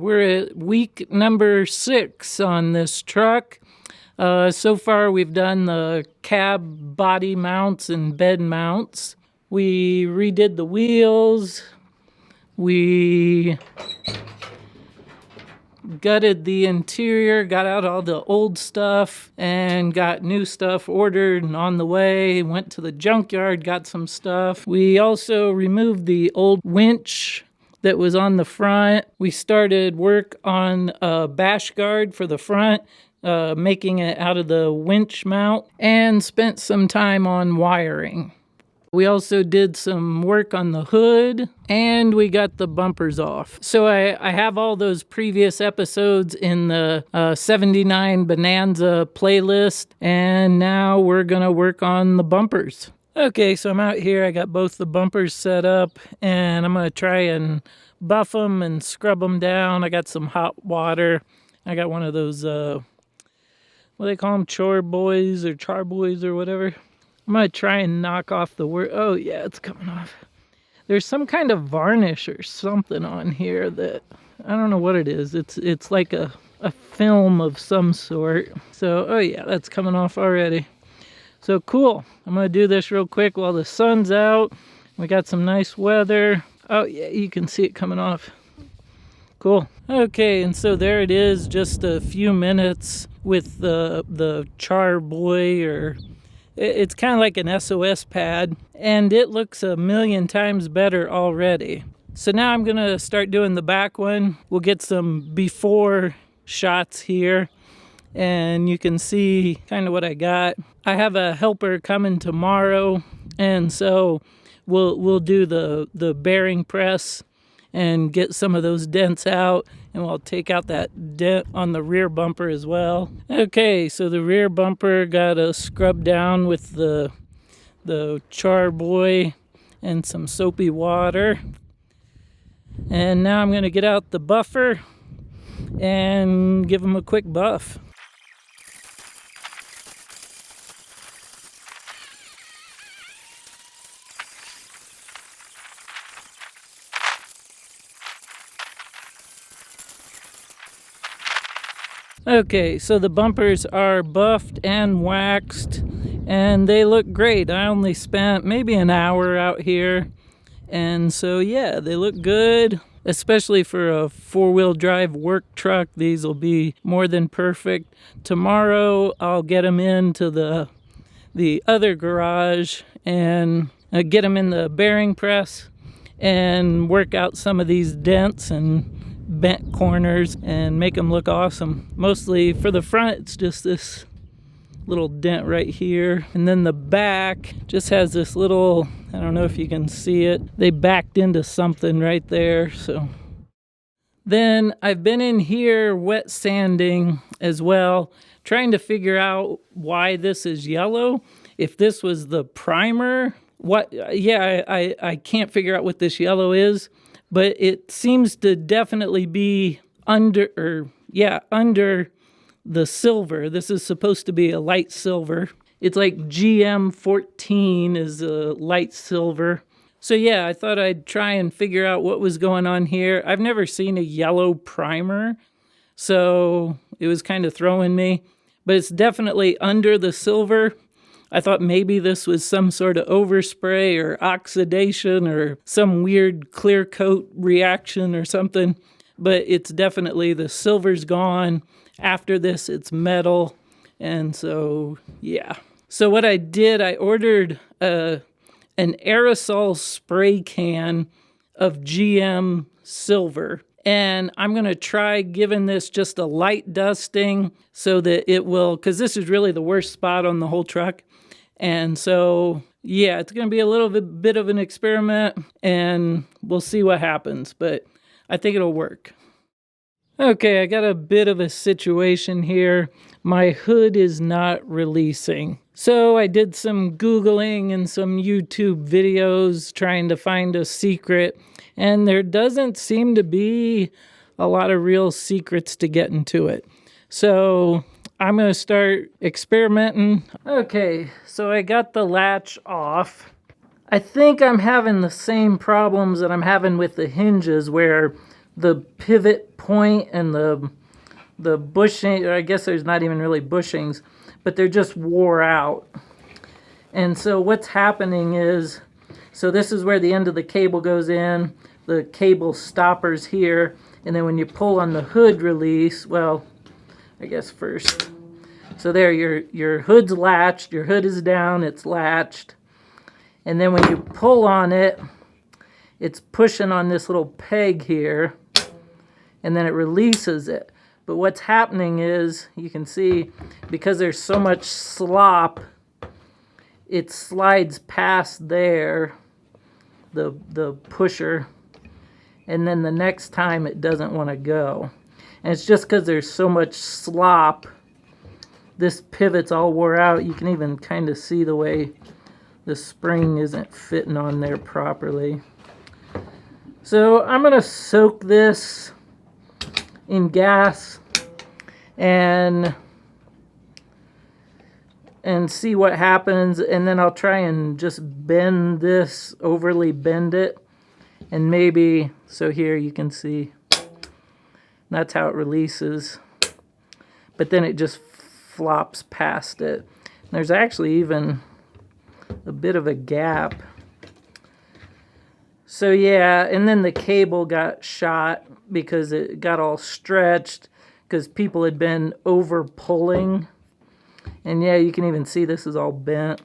We're at week number 6 on this truck. So far we've done the cab body mounts and bed mounts. We redid the wheels. We gutted the interior, got out all the old stuff, and got new stuff ordered and on the way. Went to the junkyard, got some stuff. We also removed the old winch that was on the front. We started work on a bash guard for the front, making it out of the winch mount, and spent some time on wiring. We also did some work on the hood, and we got the bumpers off. So I have all those previous episodes in the 79 Bonanza playlist, and now we're going to work on the bumpers. Okay, so I'm out here. I got both the bumpers set up, and I'm going to try and buff them and scrub them down. I got some hot water. I got one of those, what do they call them, chore boys or char boys or whatever. I'm going to try and knock off the word. Oh, yeah, it's coming off. There's some kind of varnish or something on here that, I don't know what it is. It's like a film of some sort. So, oh, yeah, that's coming off already. So cool. I'm going to do this real quick while the sun's out. We got some nice weather. Oh, yeah, you can see it coming off. Cool. Okay, and so there it is, just a few minutes with the char boy, or it's kind of like an SOS pad, and it looks a million times better already. So now I'm going to start doing the back one. We'll get some before shots here, and you can see kind of what I got. I have a helper coming tomorrow, and so we'll do the bearing press and get some of those dents out, and we'll take out that dent on the rear bumper as well. Okay, so the rear bumper got a scrub down with the char boy and some soapy water. And now I'm going to get out the buffer and give them a quick buff. Okay, so the bumpers are buffed and waxed, and they look great. I only spent maybe an hour out here, and so yeah, they look good. Especially for a four-wheel drive work truck, these will be more than perfect. Tomorrow, I'll get them into the other garage and get them in the bearing press and work out some of these dents and bent corners and make them look awesome. Mostly for the front, it's just this little dent right here, and then the back just has this little, I don't know if you can see it, they backed into something right there. So then I've been in here wet sanding as well, trying to figure out why this is yellow. If this was the primer, I can't figure out what this yellow is. But it seems to definitely be under the silver. This is supposed to be a light silver. It's like GM14 is a light silver. So yeah, I thought I'd try and figure out what was going on here. I've never seen a yellow primer, so it was kind of throwing me. But it's definitely under the silver. I thought maybe this was some sort of overspray or oxidation or some weird clear coat reaction or something. But it's definitely, the silver's gone. After this, it's metal. And so, yeah. So what I did, I ordered an aerosol spray can of GM silver. And I'm going to try giving this just a light dusting so that it will, because this is really the worst spot on the whole truck. And so, yeah, it's going to be a little bit of an experiment, and we'll see what happens, but I think it'll work. Okay, I got a bit of a situation here. My hood is not releasing. So I did some Googling and some YouTube videos trying to find a secret, and there doesn't seem to be a lot of real secrets to get into it. So I'm going to start experimenting. Okay, so I got the latch off. I think I'm having the same problems that I'm having with the hinges, where the pivot point and the bushing, or I guess there's not even really bushings, but they're just wore out. And so what's happening is, so this is where the end of the cable goes in, the cable stoppers here, and then when you pull on the hood release, well, I guess first. So there, your hood's latched, your hood is down, it's latched. And then when you pull on it, it's pushing on this little peg here, and then it releases it. But what's happening is, you can see, because there's so much slop, it slides past there, the pusher, and then the next time it doesn't want to go. And it's just because there's so much slop, this pivot's all wore out. You can even kind of see the way the spring isn't fitting on there properly. So I'm going to soak this in gas and see what happens, and then I'll try and just bend this, overly bend it, and maybe, so here you can see, that's how it releases, but then it just flops past it. And there's actually even a bit of a gap. So yeah, and then the cable got shot because it got all stretched because people had been over pulling. And yeah, you can even see this is all bent.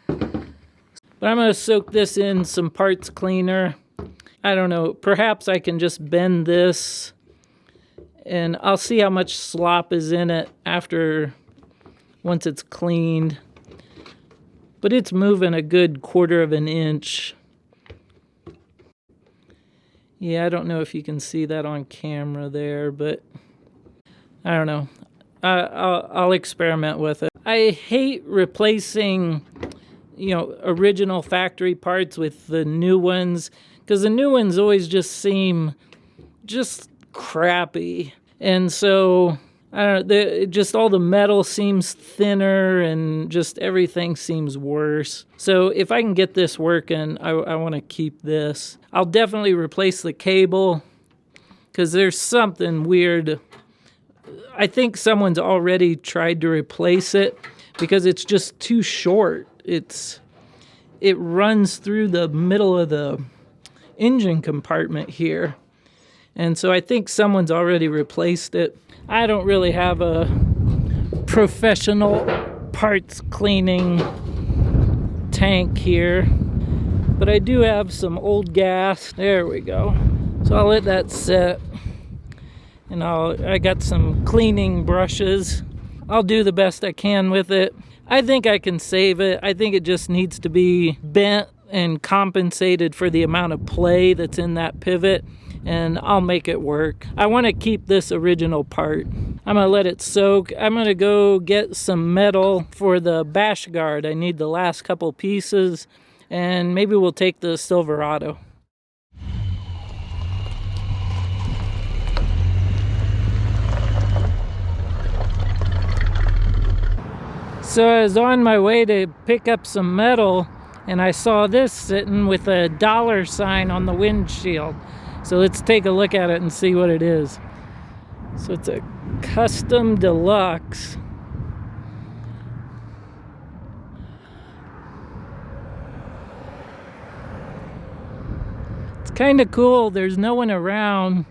But I'm going to soak this in some parts cleaner. I don't know, perhaps I can just bend this and I'll see how much slop is in it once it's cleaned. But it's moving a good 1/4 of an inch. Yeah, I don't know if you can see that on camera there, but I don't know. I'll experiment with it. I hate replacing, original factory parts with the new ones, because the new ones always just seem just crappy. And so, I don't know, just all the metal seems thinner and just everything seems worse. So if I can get this working, I want to keep this. I'll definitely replace the cable, because there's something weird. I think someone's already tried to replace it because it's just too short. It runs through the middle of the engine compartment here. And so I think someone's already replaced it. I don't really have a professional parts cleaning tank here, but I do have some old gas. There we go. So I'll let that set. And I got some cleaning brushes. I'll do the best I can with it. I think I can save it. I think it just needs to be bent and compensated for the amount of play that's in that pivot, and I'll make it work. I want to keep this original part. I'm going to let it soak. I'm going to go get some metal for the bash guard. I need the last couple pieces, and maybe we'll take the Silverado. So I was on my way to pick up some metal, and I saw this sitting with a $sign on the windshield. So let's take a look at it and see what it is. So it's a custom deluxe. It's kind of cool. There's no one around,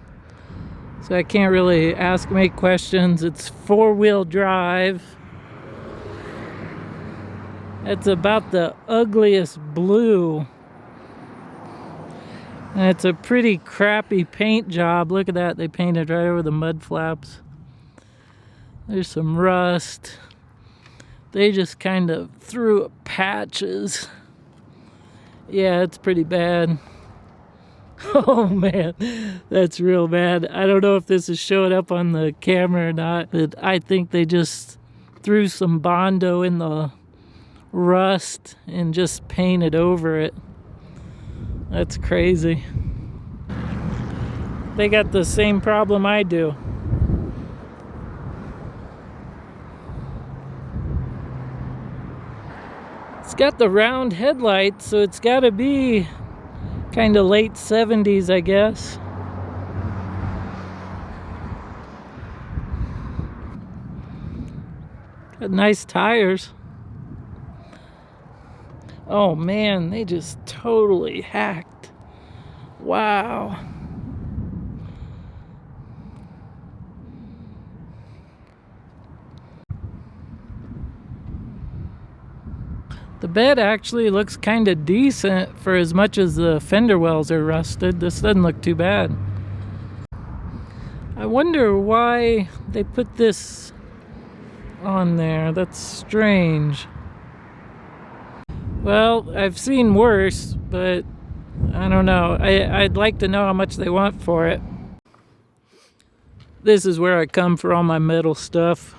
so I can't really make questions. It's 4-wheel drive. It's about the ugliest blue. And it's a pretty crappy paint job. Look at that. They painted right over the mud flaps. There's some rust. They just kind of threw up patches. Yeah, it's pretty bad. Oh man, that's real bad. I don't know if this is showing up on the camera or not, but I think they just threw some Bondo in the rust and just painted over it. That's crazy. They got the same problem I do. It's got the round headlights, so it's got to be kind of late 70s, I guess. Got nice tires. Oh man, they just totally hacked. Wow. The bed actually looks kind of decent for as much as the fender wells are rusted. This doesn't look too bad. I wonder why they put this on there. That's strange. Well, I've seen worse, but I don't know. I'd like to know how much they want for it. This is where I come for all my metal stuff.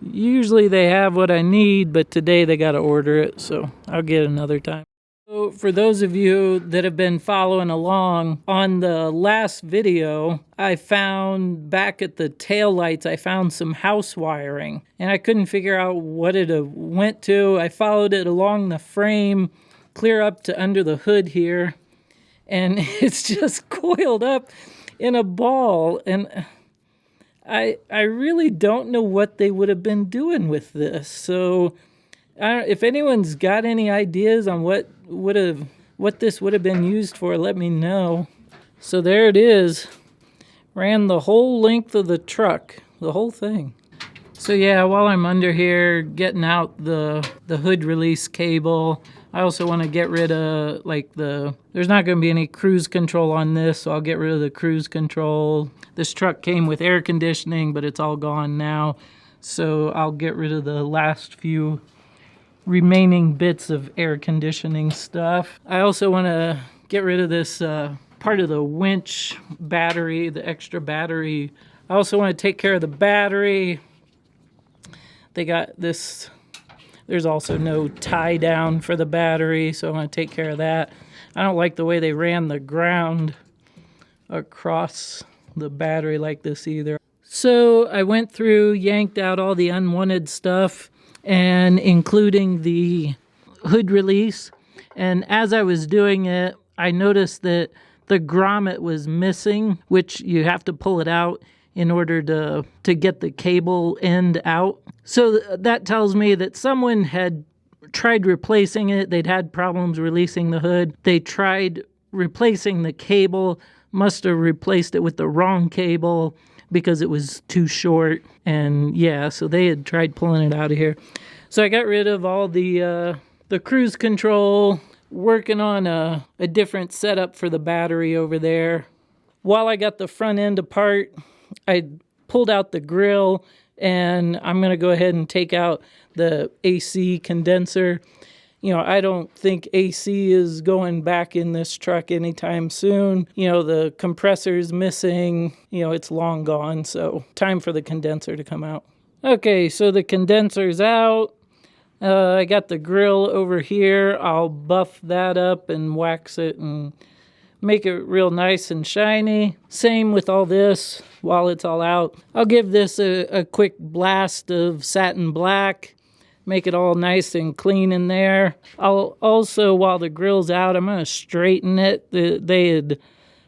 Usually they have what I need, but today they got to order it, so I'll get it another time. So for those of you that have been following along, on the last video, I found back at the taillights, I found some house wiring, and I couldn't figure out what it went to. I followed it along the frame, clear up to under the hood here, and it's just coiled up in a ball, and I really don't know what they would have been doing with this. So if anyone's got any ideas on what this would have been used for, let me know. So there it is. Ran the whole length of the truck, the whole thing. So yeah, while I'm under here getting out the hood release cable, I also want to get rid of there's not going to be any cruise control on this, so I'll get rid of the cruise control. This truck came with air conditioning, but it's all gone now. So I'll get rid of the last few remaining bits of air conditioning stuff. I also want to get rid of this part of the winch battery, the extra battery. I also want to take care of the battery. They got this. There's also no tie down for the battery, so I'm going to take care of that. I don't like the way they ran the ground across the battery like this either. So I went through, yanked out all the unwanted stuff, and including the hood release. And as I was doing it, I noticed that the grommet was missing, which you have to pull it out in order to get the cable end out. So that tells me that someone had tried replacing it. They'd had problems releasing the hood. They tried replacing the cable, must have replaced it with the wrong cable because it was too short. And yeah, so they had tried pulling it out of here. So I got rid of all the cruise control, working on a different setup for the battery over there. While I got the front end apart, I pulled out the grill, and I'm going to go ahead and take out the AC condenser. You know, I don't think AC is going back in this truck anytime soon. You know, the compressor's missing. You know, it's long gone, so time for the condenser to come out. Okay, so the condenser's out. I got the grill over here. I'll buff that up and wax it and make it real nice and shiny. Same with all this while it's all out. I'll give this a quick blast of satin black, make it all nice and clean in there. I'll also, while the grill's out, I'm going to straighten it. They had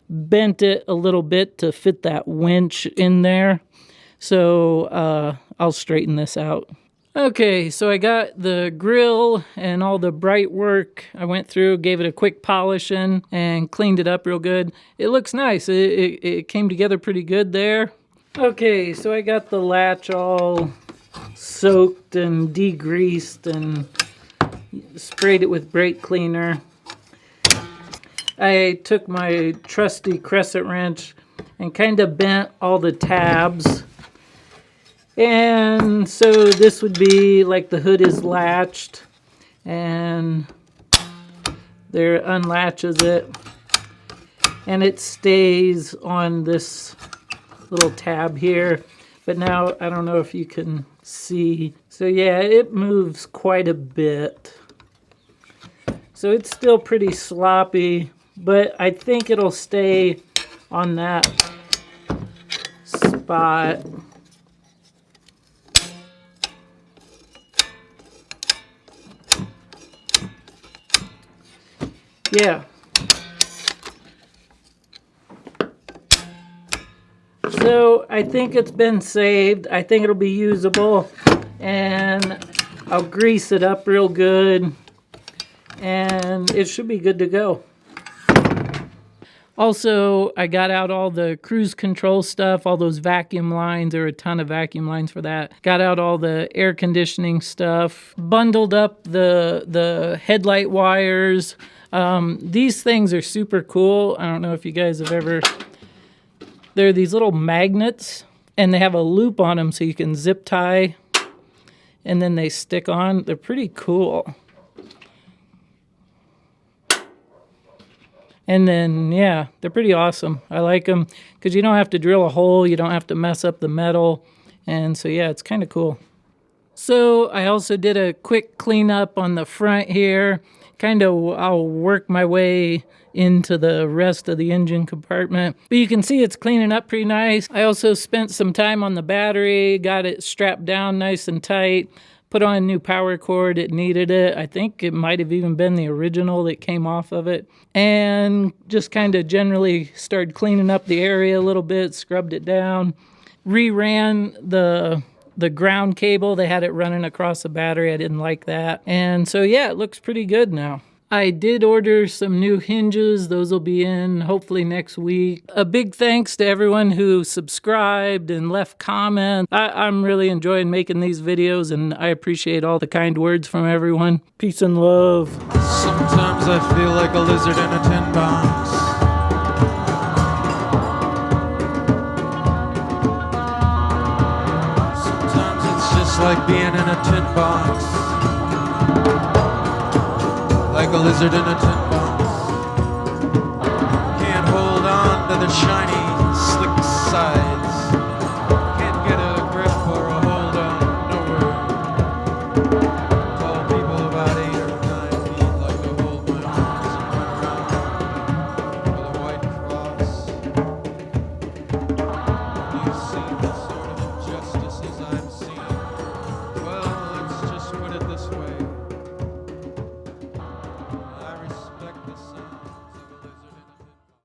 bent it a little bit to fit that winch in there. So I'll straighten this out. Okay, so I got the grill and all the bright work. I went through, gave it a quick polishing, and cleaned it up real good. It looks nice. It came together pretty good there. Okay, so I got the latch all soaked and degreased and sprayed it with brake cleaner. I took my trusty crescent wrench and kind of bent all the tabs. And so this would be like the hood is latched, and there unlatches it, and it stays on this little tab here. But now I don't know if you can see. So yeah, it moves quite a bit. So it's still pretty sloppy, but I think it'll stay on that spot. Yeah. So I think it's been saved. I think it'll be usable. and I'll grease it up real good, and it should be good to go. Also, I got out all the cruise control stuff, all those vacuum lines. There were a ton of vacuum lines for that. Got out all the air conditioning stuff. Bundled up the headlight wires. These things are super cool. I don't know if you guys have ever... They're these little magnets, and they have a loop on them so you can zip tie, and then they stick on. They're pretty cool. And then, yeah, they're pretty awesome. I like them because you don't have to drill a hole. You don't have to mess up the metal. And so, yeah, it's kind of cool. So I also did a quick cleanup on the front here. I'll work my way into the rest of the engine compartment. But you can see it's cleaning up pretty nice. I also spent some time on the battery, got it strapped down nice and tight. Put on a new power cord, it needed it. I think it might have even been the original that came off of it. And just kind of generally started cleaning up the area a little bit, scrubbed it down. Reran the ground cable. They had it running across the battery. I didn't like that. And so yeah, it looks pretty good now. I did order some new hinges. Those will be in hopefully next week. A big thanks to everyone who subscribed and left comments. I'm really enjoying making these videos, and I appreciate all the kind words from everyone. Peace and love. Sometimes I feel like a lizard in a tin box. Sometimes it's just like being in a tin box. Like a lizard in a tin box. Can't hold on to the shiny